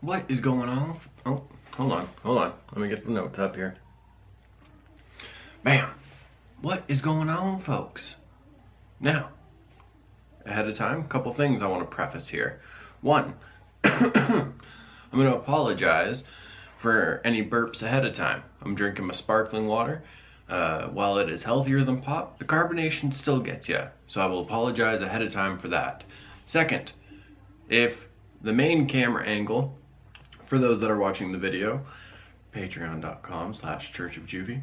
What is going on? Oh, hold on. Let me get the notes up here. Bam. What is going on, folks? Now, ahead of time, a couple things I want to preface here. One, I'm going to apologize for any burps ahead of time. I'm drinking my sparkling water. While it is healthier than pop, the carbonation still gets you. So I will apologize ahead of time for that. Second, if the main camera angle, for those that are watching the video, patreon.com/churchofjuvy,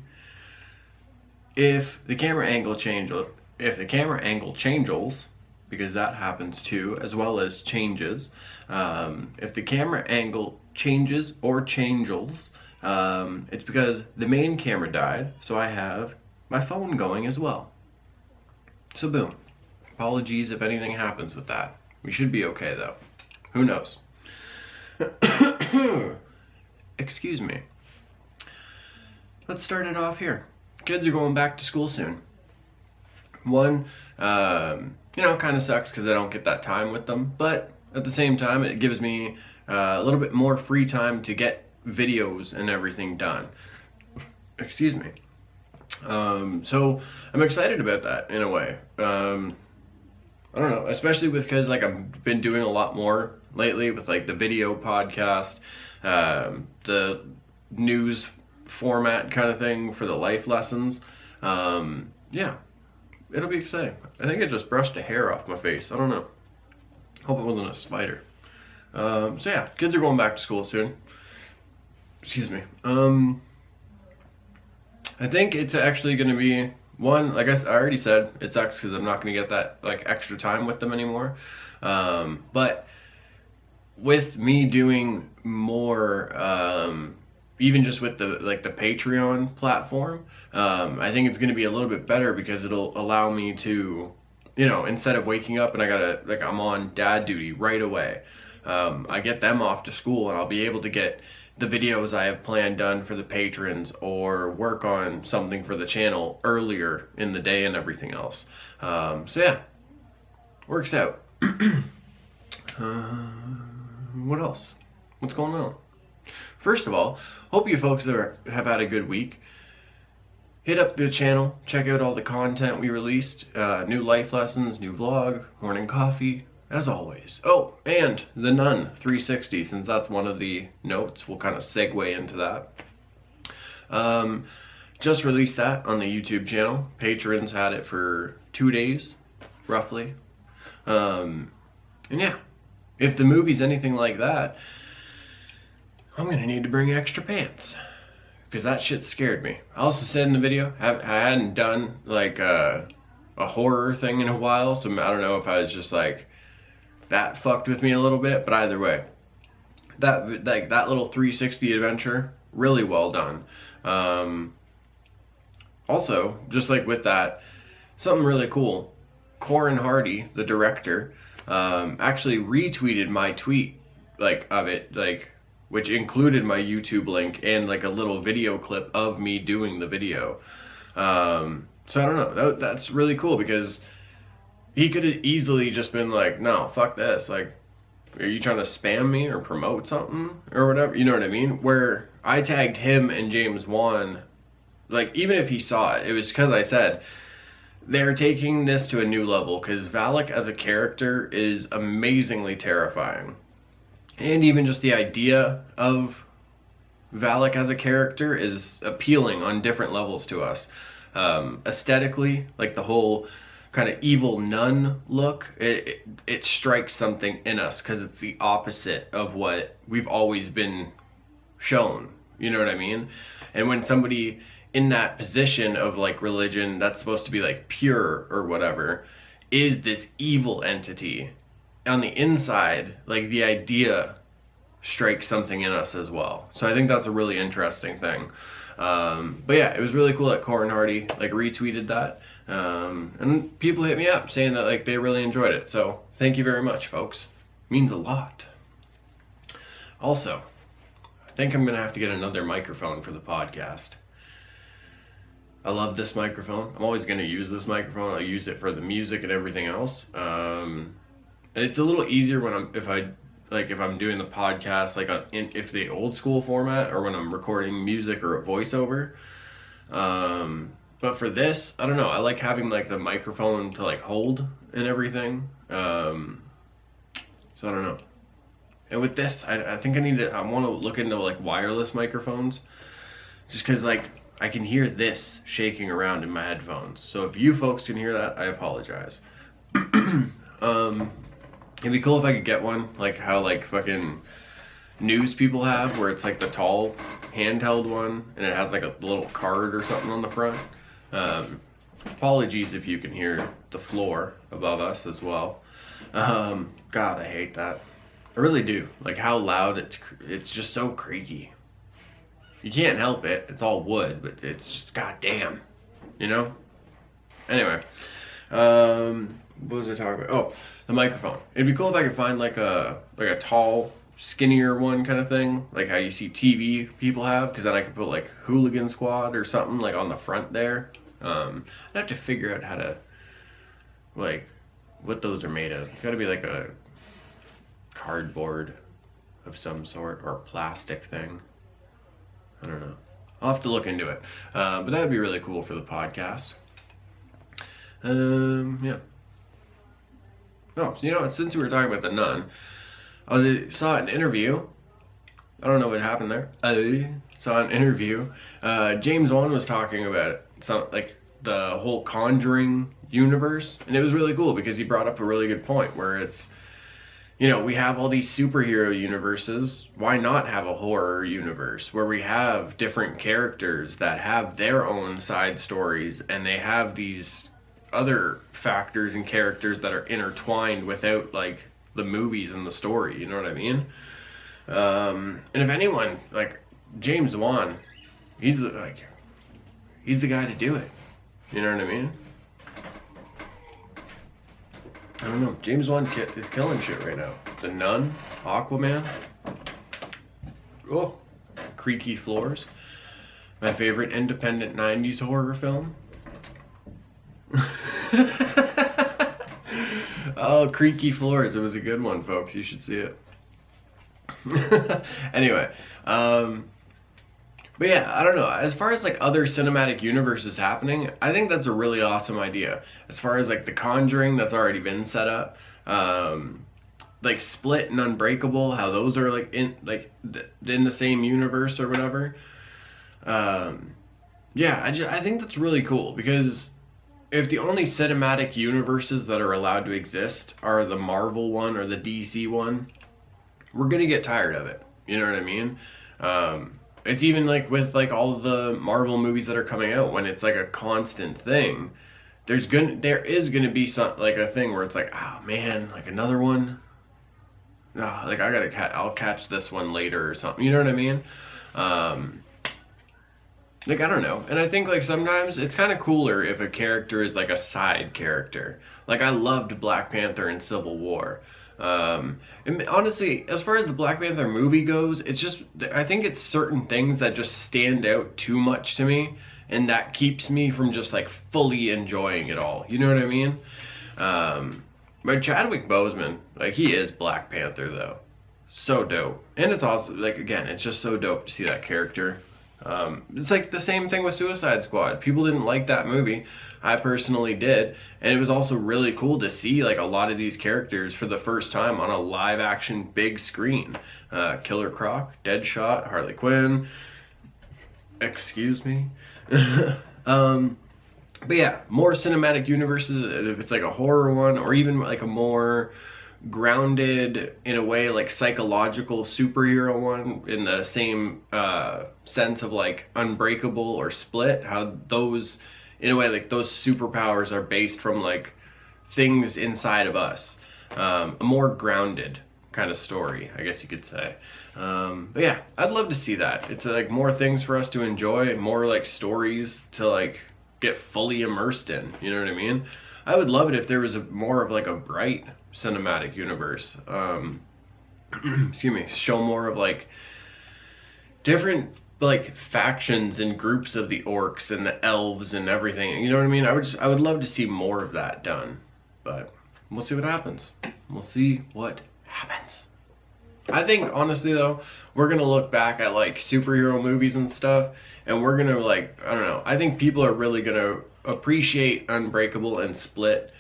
if the camera angle changes, because that happens too, as well as changes, if the camera angle changes or changes, it's because the main camera died, so I have my phone going as well. So boom. Apologies if anything happens with that. We should be okay though. Who knows? Excuse me. Let's start it off here. Kids are going back to school soon. One, kind of sucks because I don't get that time with them, but at the same time, it gives me a little bit more free time to get videos and everything done. Excuse me. So I'm excited about that in a way. I don't know, especially because I've been doing a lot more lately with the video podcast, the news format kind of thing for the life lessons. Yeah, it'll be exciting. I think I just brushed a hair off my face. I don't know. Hope it wasn't a spider. So yeah, kids are going back to school soon. Excuse me. I think it's actually going to be one, I guess I already said it sucks because I'm not going to get that extra time with them anymore. But with me doing more, even just with the Patreon platform, I think it's going to be a little bit better because it'll allow me to, instead of waking up and I gotta I'm on dad duty right away, I get them off to school and I'll be able to get the videos I have planned done for the patrons or work on something for the channel earlier in the day and everything else. So yeah, works out. What else? What's going on? First of all, hope you folks have had a good week. Hit up the channel, check out all the content we released, new life lessons, new vlog, morning coffee, as always. Oh, and the Nun 360, since that's one of the notes, we'll kind of segue into that. Just released that on the YouTube channel. Patrons had it for 2 days, roughly. And yeah, if the movie's anything like that, I'm gonna need to bring extra pants, because that shit scared me. I also said in the video, I hadn't done a horror thing in a while, so I don't know if I was just that fucked with me a little bit, but either way, that little 360 adventure, really well done. Also, just with that, something really cool. Corin Hardy, the director, actually retweeted my tweet of it, which included my YouTube link and a little video clip of me doing the video. So I don't know, that's really cool because he could have easily just been no, fuck this. Are you trying to spam me or promote something or whatever? You know what I mean? Where I tagged him and James Wan, even if he saw it, it was because I said, they're taking this to a new level because Valak as a character is amazingly terrifying. And even just the idea of Valak as a character is appealing on different levels to us. Aesthetically, the whole kind of evil nun look, it strikes something in us because it's the opposite of what we've always been shown. You know what I mean? And when somebody in that position of religion that's supposed to be pure or whatever is this evil entity, on the inside, the idea strikes something in us as well. So I think that's a really interesting thing. But yeah, it was really cool that Corin Hardy retweeted that. And people hit me up saying that they really enjoyed it. So thank you very much, folks. Means a lot. Also, I think I'm gonna have to get another microphone for the podcast. I love this microphone. I'm always gonna use this microphone. I'll use it for the music and everything else. And it's a little easier when if I like if I'm doing the podcast like if the old school format or when I'm recording music or a voiceover. But for this, I don't know. I like having like the microphone to like hold and everything. So I don't know. And with this, I think I want to look into like wireless microphones, just because like I can hear this shaking around in my headphones. So if you folks can hear that, I apologize. It'd be cool if I could get one, like how like fucking news people have, where it's like the tall handheld one and it has like a little card or something on the front. Apologies if you can hear the floor above us as well. God, I hate that. I really do. Like how loud it's just so creaky. You can't help it. It's all wood, but it's just goddamn, you know? Anyway, what was I talking about? Oh, the microphone. It'd be cool if I could find like a tall, skinnier one kind of thing, like how you see TV people have, because then I could put like Hooligan Squad or something like on the front there. I'd have to figure out how to, like, what those are made of. It's got to be like a cardboard of some sort or plastic thing. I don't know. I'll have to look into it. But that would be really cool for the podcast. Yeah. Oh, you know, since we were talking about The Nun, I saw an interview. I don't know what happened there. I saw an interview. James Wan was talking about it. Like the whole Conjuring universe. And it was really cool because he brought up a really good point where it's, you know, we have all these superhero universes. Why not have a horror universe where we have different characters that have their own side stories and they have these other factors and characters that are intertwined without like the movies and the story, you know what I mean? And if anyone, like James Wan, he's the guy to do it. You know what I mean? I don't know. James Wan is killing shit right now. The Nun, Aquaman. Oh, creaky floors. My favorite independent 90s horror film. Oh, creaky floors. It was a good one, folks. You should see it. Anyway, but yeah, I don't know. As far as like other cinematic universes happening, I think that's a really awesome idea. As far as like The Conjuring, that's already been set up. Like Split and Unbreakable, how those are like in the same universe or whatever. Yeah, I think that's really cool because if the only cinematic universes that are allowed to exist are the Marvel one or the DC one, we're gonna get tired of it. You know what I mean? It's even like with like all of the Marvel movies that are coming out, when it's like a constant thing, there is gonna be some like a thing where it's like, oh man, like another one. Oh, like I'll catch this one later or something. You know what I mean? Like, I don't know. And I think, like, sometimes it's kind of cooler if a character is, like, a side character. Like, I loved Black Panther and Civil War. And honestly, as far as the Black Panther movie goes, it's just, I think it's certain things that just stand out too much to me. And that keeps me from just, like, fully enjoying it all. You know what I mean? But Chadwick Boseman, like, he is Black Panther, though. So dope. And it's also, like, again, it's just so dope to see that character. It's like the same thing with Suicide Squad. People didn't like that movie. I personally did. And it was also really cool to see like a lot of these characters for the first time on a live action big screen. Killer Croc, Deadshot, Harley Quinn. Excuse me. But yeah, more cinematic universes, if it's like a horror one or even like a more grounded in a way like psychological superhero one in the same sense of like Unbreakable or Split, how those in a way like those superpowers are based from like things inside of us, a more grounded kind of story, I guess you could say. But yeah, I'd love to see that. It's like more things for us to enjoy, more like stories to like get fully immersed in, you know what I mean? I would love it if there was more of like a bright cinematic universe. Excuse me, show more of like different like factions and groups of the orcs and the elves and everything, you know what I mean? I would love to see more of that done, but we'll see what happens. We'll see what happens. I think honestly though, we're gonna look back at like superhero movies and stuff, and we're gonna like, I don't know. I think people are really gonna appreciate Unbreakable and Split.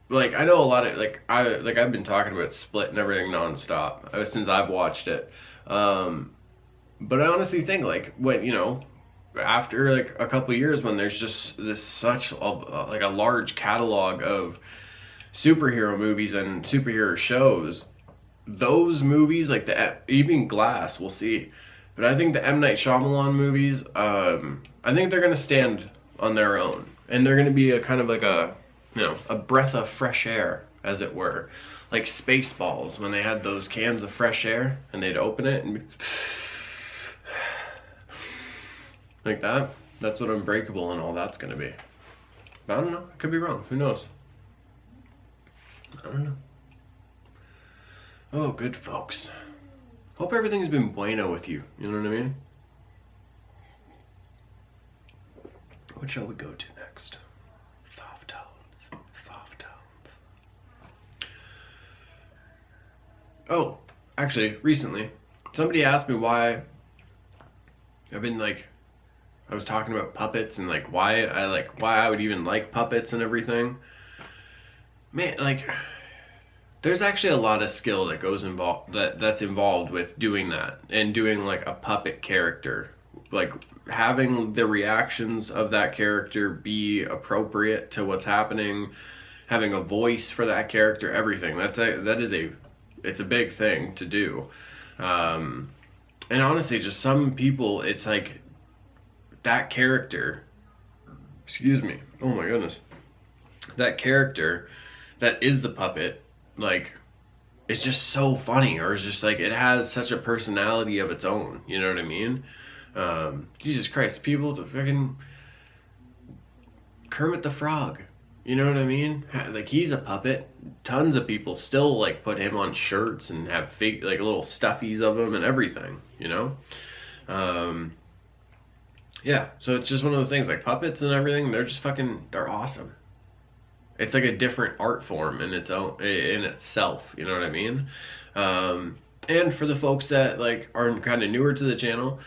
Like I know a lot of I've been talking about Split and everything nonstop since I've watched it. But I honestly think like when after like a couple years when there's just this such like a large catalog of superhero movies and superhero shows, those movies like the even Glass, we'll see, but I think the M. Night Shyamalan movies, I think they're gonna stand on their own, and they're gonna be a kind of like a breath of fresh air, as it were, like Spaceballs when they had those cans of fresh air and they'd open it and like that. That's what Unbreakable and all that's gonna be. But I don't know. I could be wrong. Who knows? I don't know. Oh, good folks. Hope everything's been bueno with you. You know what I mean? What shall we go to next? Five tones. Five tones. Oh, actually, recently, somebody asked me why I've been like, I was talking about puppets and like why I would even like puppets and everything. Man, like there's actually a lot of skill that goes that's involved with doing that and doing like a puppet character. Like having the reactions of that character be appropriate to what's happening, having a voice for that character, everything. It's a big thing to do. And honestly, just some people, it's like that character, excuse me, oh my goodness, that character that is the puppet, like, it's just so funny, or it's just like, it has such a personality of its own, you know what I mean? Jesus Christ, people to fucking Kermit the Frog, you know what I mean? Like, he's a puppet. Tons of people still like put him on shirts and have fake like little stuffies of him and everything, you know? Yeah, so it's just one of those things, like puppets and everything, they're awesome. It's like a different art form in itself, you know what I mean? And for the folks that like are kind of newer to the channel,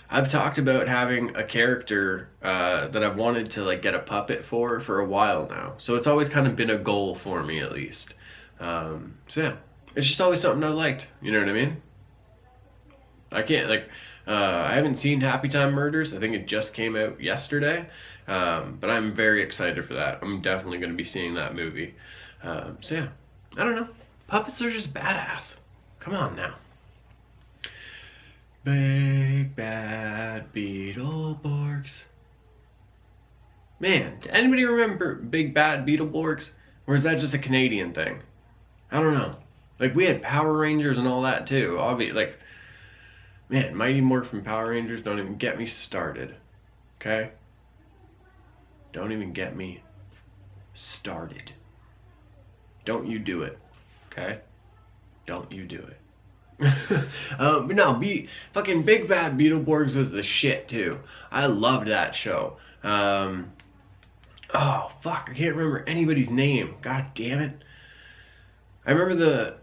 I've talked about having a character that I've wanted to like get a puppet for a while now. So it's always kind of been a goal for me, at least. So yeah, it's just always something I liked, you know what I mean? I haven't seen Happy Time Murders. I think it just came out yesterday. But I'm very excited for that. I'm definitely going to be seeing that movie. So yeah, I don't know. Puppets are just badass. Come on now. Big Bad BeetleBorgs. Man, did anybody remember Big Bad BeetleBorgs? Or is that just a Canadian thing? I don't know. Like, we had Power Rangers and all that too. Obviously, like, man, Mighty Morphin Power Rangers, don't even get me started. Okay? Don't even get me started. Don't you do it. Okay? Don't you do it. But no, fucking Big Bad BeetleBorgs was the shit too. I loved that show. Oh fuck, I can't remember anybody's name. God damn it. I remember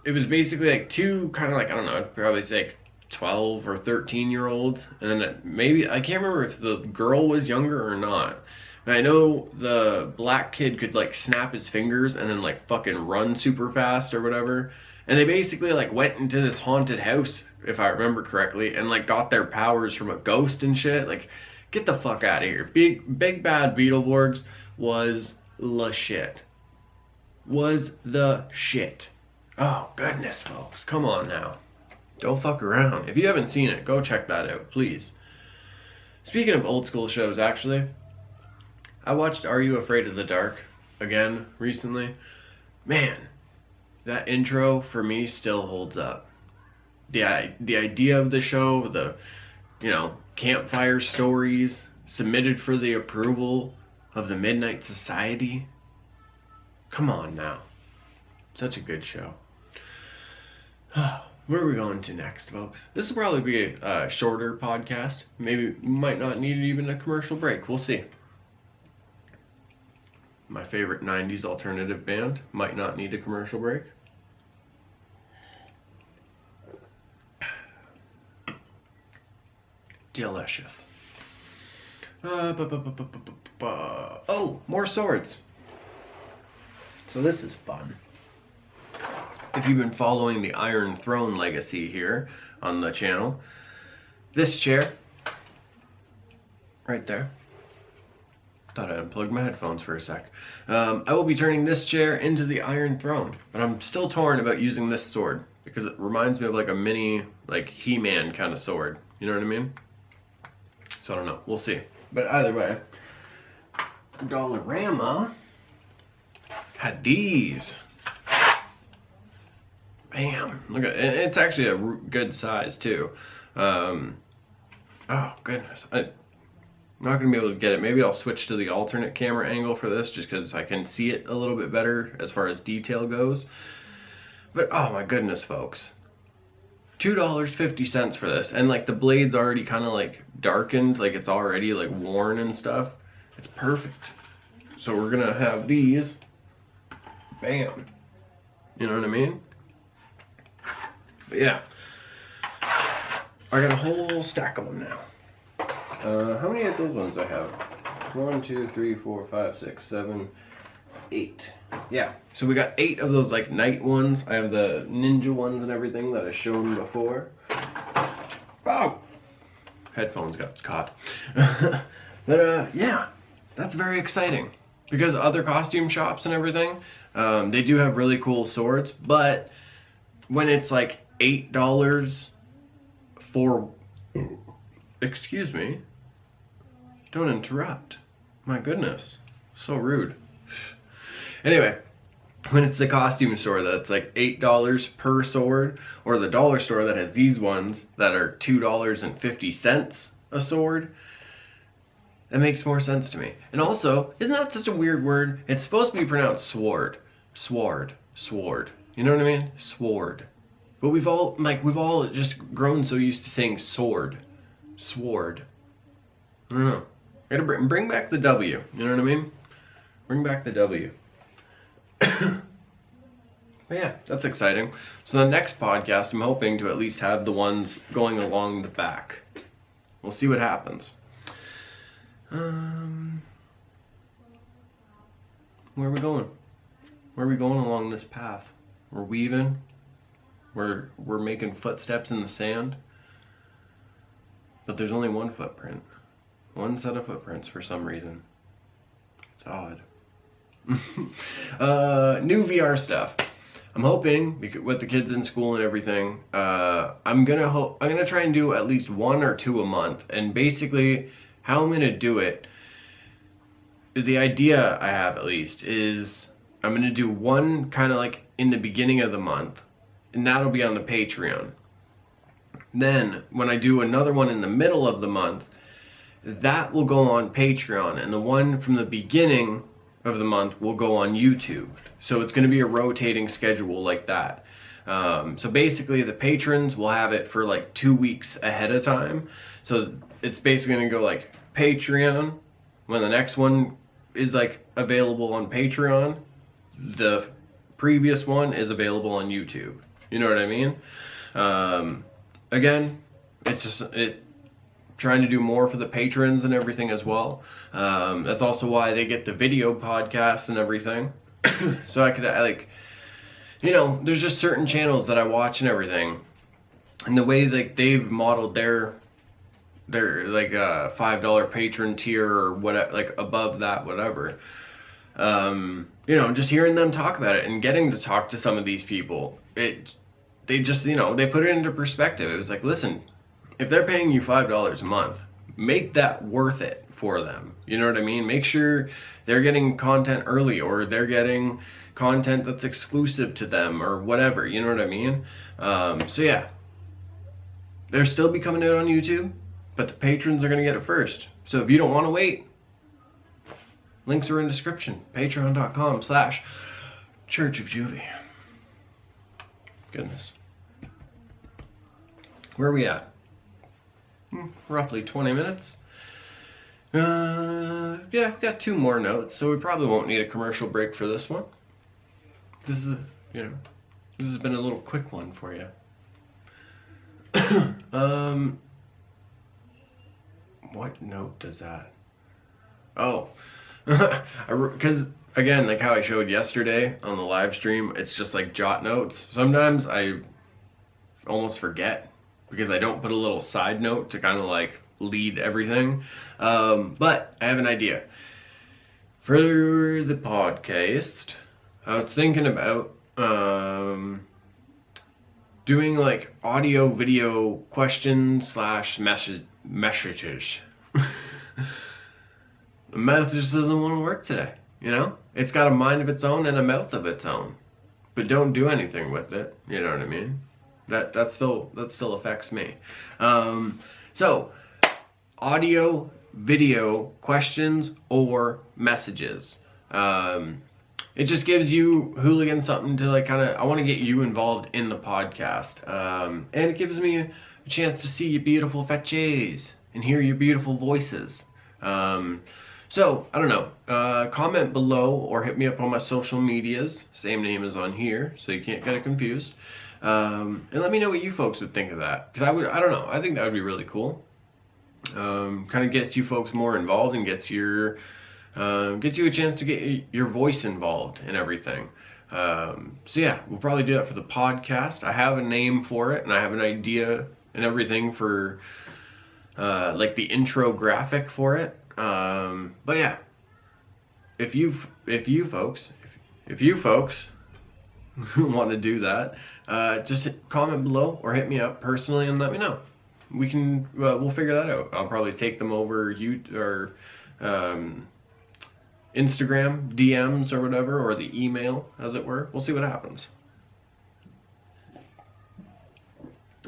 it was basically like two kind of like, I don't know, I'd probably say like 12 or 13-year-olds, and then maybe, I can't remember if the girl was younger or not. And I know the black kid could like snap his fingers and then like fucking run super fast or whatever. And they basically like went into this haunted house, if I remember correctly, and like got their powers from a ghost and shit. Like, get the fuck out of here. Big Bad BeetleBorgs was the shit. Was the shit. Oh goodness, folks, come on now. Don't fuck around. If you haven't seen it, go check that out, please. Speaking of old school shows, actually, I watched Are You Afraid of the Dark again recently. Man, that intro for me still holds up. The idea of the show, the campfire stories submitted for the approval of the Midnight Society. Come on now. Such a good show. Where are we going to next, folks? This will probably be a shorter podcast. Maybe might not need even a commercial break. We'll see. My favorite 90s alternative band might not need a commercial break. Delicious. Oh, more swords. So this is fun. If you've been following the Iron Throne legacy here on the channel, this chair, right there. Thought I unplugged my headphones for a sec. I will be turning this chair into the Iron Throne, but I'm still torn about using this sword because it reminds me of like a mini, like He-Man kind of sword. You know what I mean? So I don't know. We'll see. But either way, Dollarama had these. Bam! Look at it. It's actually a good size too. Oh goodness, I'm not gonna be able to get it. Maybe I'll switch to the alternate camera angle for this, just because I can see it a little bit better as far as detail goes. But oh my goodness, folks, $2.50 for this, and like the blade's already kind of like darkened, like it's already like worn and stuff. It's perfect. So we're gonna have these. Bam! You know what I mean? But yeah, I got a whole stack of them now. How many of those ones I have? 1, 2, 3, 4, 5, 6, 7, 8. Yeah, so we got 8 of those like knight ones. I have the ninja ones and everything that I've shown before. Oh, headphones got caught. But yeah, that's very exciting because other costume shops and everything, they do have really cool swords, but when it's like $8 for, excuse me, don't interrupt. My goodness, so rude. Anyway, when it's a costume store that's like $8 per sword, or the dollar store that has these ones that are $2.50 a sword, that makes more sense to me. And also, isn't that such a weird word? It's supposed to be pronounced sword. Sword. Sword. You know what I mean? Sword. But we've all just grown so used to saying sword. Sword. I don't know. Gotta bring back the W. You know what I mean? Bring back the W. But yeah, that's exciting. So the next podcast, I'm hoping to at least have the ones going along the back. We'll see what happens. Where are we going? Where are we going along this path? We're weaving. We're making footsteps in the sand. But there's only one footprint. One set of footprints for some reason. It's odd. New VR stuff. I'm hoping, with the kids in school and everything, I'm gonna try and do at least 1 or 2 a month. And basically, how I'm gonna do it, the idea I have at least, is I'm gonna do one kind of like in the beginning of the month, and that'll be on the Patreon. Then, when I do another one in the middle of the month, that will go on Patreon, and the one from the beginning of the month will go on YouTube. So it's going to be a rotating schedule like that. So basically the patrons will have it for like 2 weeks ahead of time. So it's basically going to go like Patreon. When the next one is like available on Patreon, the previous one is available on YouTube. You know what I mean? Again, it's just trying to do more for the patrons and everything as well. That's also why they get the video podcast and everything. So I could like, you know, there's just certain channels that I watch and everything, and the way like they've modeled their like $5 patron tier or whatever, like above that, whatever. You know, just hearing them talk about it and getting to talk to some of these people, they just, you know, they put it into perspective. It was like, listen, if they're paying you $5 a month, make that worth it for them. You know what I mean? Make sure they're getting content early, or they're getting content that's exclusive to them, or whatever. You know what I mean? So yeah, they'll still be coming out on YouTube, but the patrons are going to get it first. So if you don't want to wait, links are in the description. Patreon.com/Church of Juvie. Goodness. Where are we at? Roughly 20 minutes. Yeah, I've got 2 more notes, so we probably won't need a commercial break for this one. This is, you know, this has been a little quick one for you. What note does that? Oh, because again, like how I showed yesterday on the live stream, it's just like jot notes. Sometimes I almost forget because I don't put a little side note to kind of like lead everything. But I have an idea. For the podcast, I was thinking about doing like audio video questions slash messages. The mouth just doesn't want to work today, you know? It's got a mind of its own and a mouth of its own. But don't do anything with it, you know what I mean? That still affects me. So audio, video, questions, or messages. It just gives you Hooligan something to like kind of, I want to get you involved in the podcast. And it gives me a chance to see your beautiful faces and hear your beautiful voices. So, I don't know, comment below or hit me up on my social medias. Same name as on here, so you can't get it confused. And let me know what you folks would think of that. Because I don't know, I think that would be really cool. Kind of gets you folks more involved and gets you a chance to get your voice involved in everything. So yeah, we'll probably do that for the podcast. I have a name for it and I have an idea and everything for like the intro graphic for it. But yeah, if you folks want to do that, just comment below or hit me up personally and let me know. We can we'll figure that out. I'll probably take them over Instagram DMs or whatever, or the email as it were. We'll see what happens.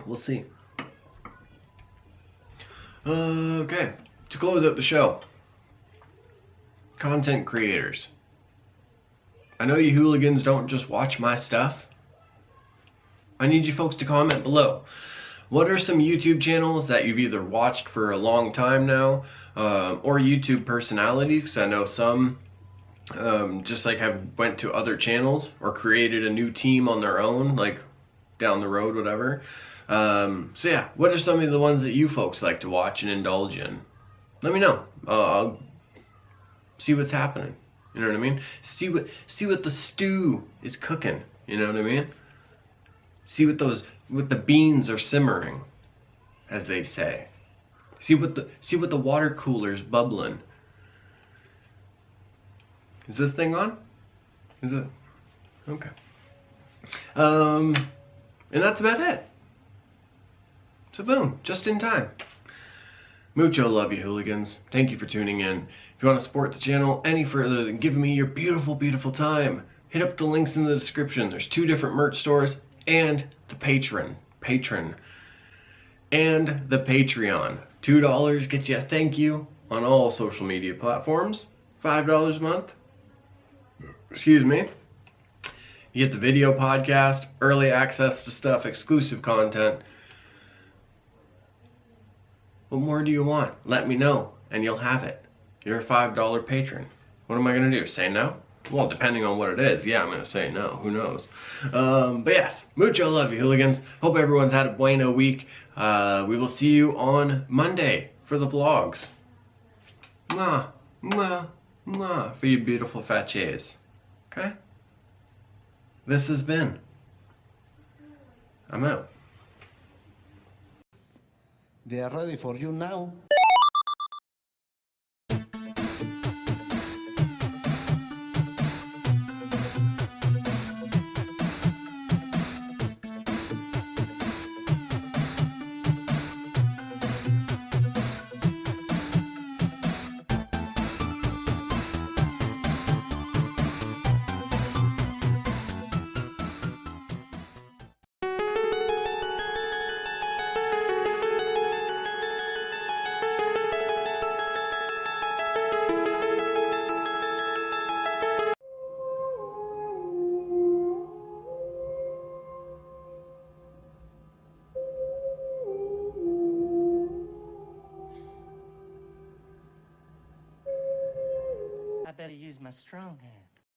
We'll see. Okay, to close out the show, content creators. I know you hooligans don't just watch my stuff. I need you folks to comment below. What are some YouTube channels that you've either watched for a long time now, or YouTube personalities? Because I know some just like have went to other channels or created a new team on their own, like down the road, whatever. So yeah, what are some of the ones that you folks like to watch and indulge in? Let me know. I'll see what's happening. You know what I mean? See what the stew is cooking. You know what I mean? See what the beans are simmering, as they say. See what the water cooler's bubbling. Is this thing on? Is it? Okay. And that's about it. So boom, just in time. Mucho love you, hooligans. Thank you for tuning in. If you want to support the channel any further than giving me your beautiful, beautiful time, hit up the links in the description. There's 2 different merch stores and the patron, and the Patreon. $2 gets you a thank you on all social media platforms. $5 a month, excuse me, you get the video podcast, early access to stuff, exclusive content. What more do you want? Let me know and you'll have it. You're a $5 patron. What am I gonna do, say no? Well, depending on what it is, yeah, I'm gonna say no, who knows. But yes, mucho love you, hooligans. Hope everyone's had a bueno week. We will see you on Monday for the vlogs. Mwah, mwah, mwah, for you beautiful faces. Okay? This has been. I'm out. They are ready for you now. I better use my strong hand.